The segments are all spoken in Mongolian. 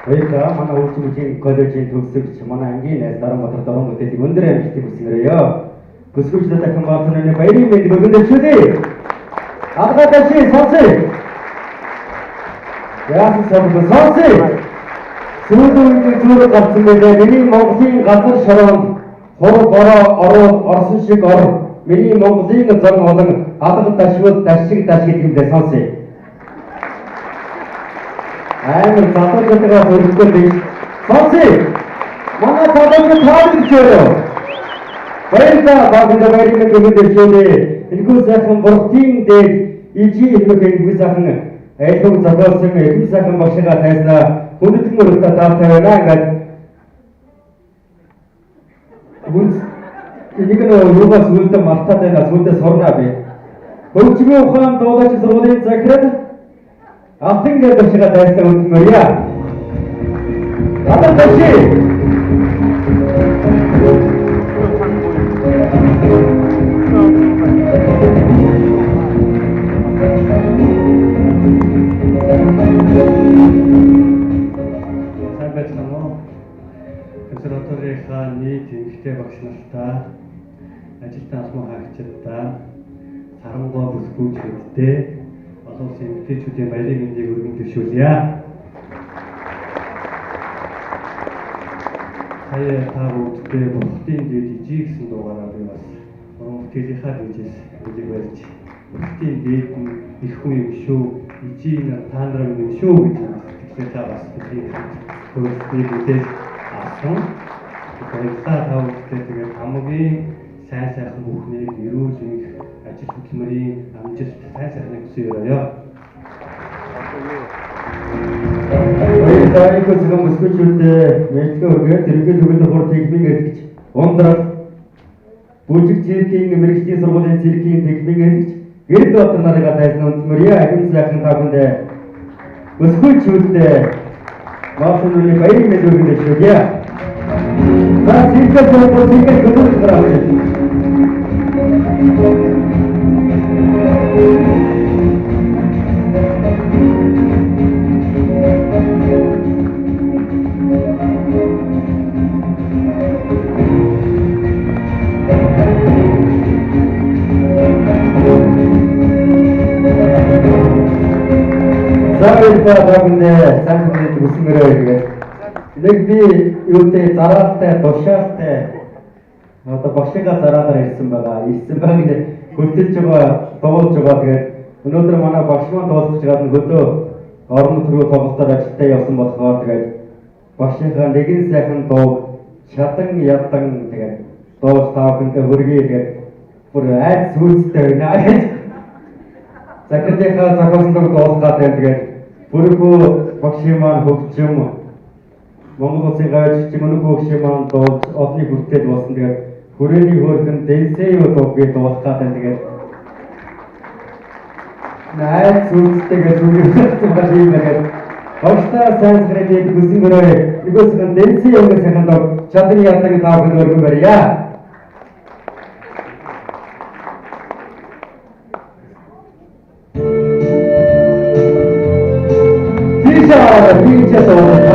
저희가 манай өвчмөлийн коллежийн төгсөгч манай ангийн найз Даранбатар Дорон бүтээлийг өндөр амжилтыг хүсгээрээ. Бүсгүйчдад дахин баатарны баярын мэндийг өгүүлээч. Адгатачи сонсъё. Яасан сонирхол сонсъё. Сүүлийн зүйл гарсан байлаа. Миний Монголын газар шороонд хурд орсон шиг миний Монголын зан олон алга дашвал дашиг гэдгийг сонсъё. I'm залуучуудаа хөргөж биш. Сонсъё. Манай залуучууд таалагдж байна. Баярлалаа. Багында баярын өгүүлээч. Энэхүү сайхан бурхтын дээд ижи хэлмэхэн энэхүү сайхан айлгог зохиолсон энэхүү сайхан багшигаа тайснаа хүндэтгэн өрөвтэй таартай байна. Ингээд энийг юугаас үлдээ мартаад байна. Сүлдээ сурнаа би. Хөгжмийн ухаан дуулаач сургуулийн захирал Алтан гэрдэгчгээ тайснаа үлдмээрье. Адгатачи. Консерваторийнхаа нийт эмэгтэй багш нартаа, ажилтан асуун хаагчдаа, сарангуй бүсгүйчдээ олон улсын эмэгтэйчүүдийн баярын мэндийг өргөн төвшүүлье. Сая та бүхэнд бурхтын дээд ижи гэсэн дугаараар би бас уран бүтээлийнхаа дижээс үлэг барьж бурхтын дээд нь их хүн юм шүү, ижи нь та нараа юм шүү гэж хэлээ бас бидний хөрөлтний бүтээл авсан. Баярлалаа та бүхэнд тэгээд хамгийн сайн сайхан бүхнийг эрүүл их ажил хөдөлмөрийн амжилт сайн сайхныг хүсье. Баярлалаа зөвхөн мөсгөчүүдээ мэдлэг өргөд тэрхэл төгөлдөр хурд техникийн эрхч ундрах бүжиг циркийн мэрэгчлийн сургуулийн циркийн техникийн эрхч гэрэл дотор нарыг тайсан өндмөрийн ахин сайхан тавханд мөсгөчүүдээ маасны баярын мэдээг дэвшүүлье. За циркээс өөр циркээс гөрөж гараад. Загнэ санхүүний төсмөрөө игээд нэг би юутэй зараалтай тушаалтай одоо багшигаа зараагаар ирсэн байгаа. Ирсэн баг нэг хөдөлж байгаа дуулж байгаа. Тэгээд өнөөдөр манай багш маань дуулж байгаа хөдөө орон нутгийн тоглолтоор ажилтаа явсан болохоор тэгээд багшийнхаа нэгэн сайхан дуу шадан ядан тэгээд дуулж таахынхаа хөргий тэгээд бүр айц сүнстэй байна гэж закрытыхаа зохиосон дуулгаад тэгээд бүрхүү багшийн маань хөгжим Монгол Улсын гайвчдын өнөөх багшийн маань дуулж олны бүртгээд болсон. Тэгээд хүрээний хөөрхөн дэнсээ дууг дуулахад тэгээд найз сүнстэйгээ зүгээрсэн юм байна. Багштай сайн сэрэдэд хүсэнгөрөө нэгөөсгөн дэнсээ явах сайхан дуу чадны ядаг таахад өргөн барья. Сейчас он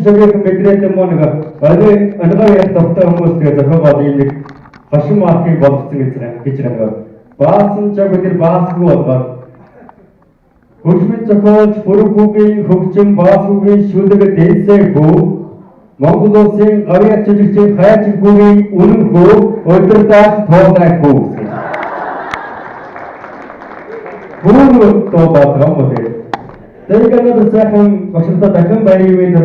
Сүүлийн мэдрээд юм уу нэг өнөөгөө яг тогтоо хүмүүс тэгээ зохиогоод ийм нэг хошин маркийг болгосон гэж байгаа. Баасан ч бид баасгүй болгоод хөгжмөн зохиолч бүрхүүгийн хөгжим баасгүй шүлэг дэнсээгүү Монгол Улсын гавьяа жижигчийн хайчгүүгийн үнэнхүү өдөртөө тоогайгүй. Бүгд тоогоод байгаа юм байна. Тэгээд нэг сайхан багштай дахин баярын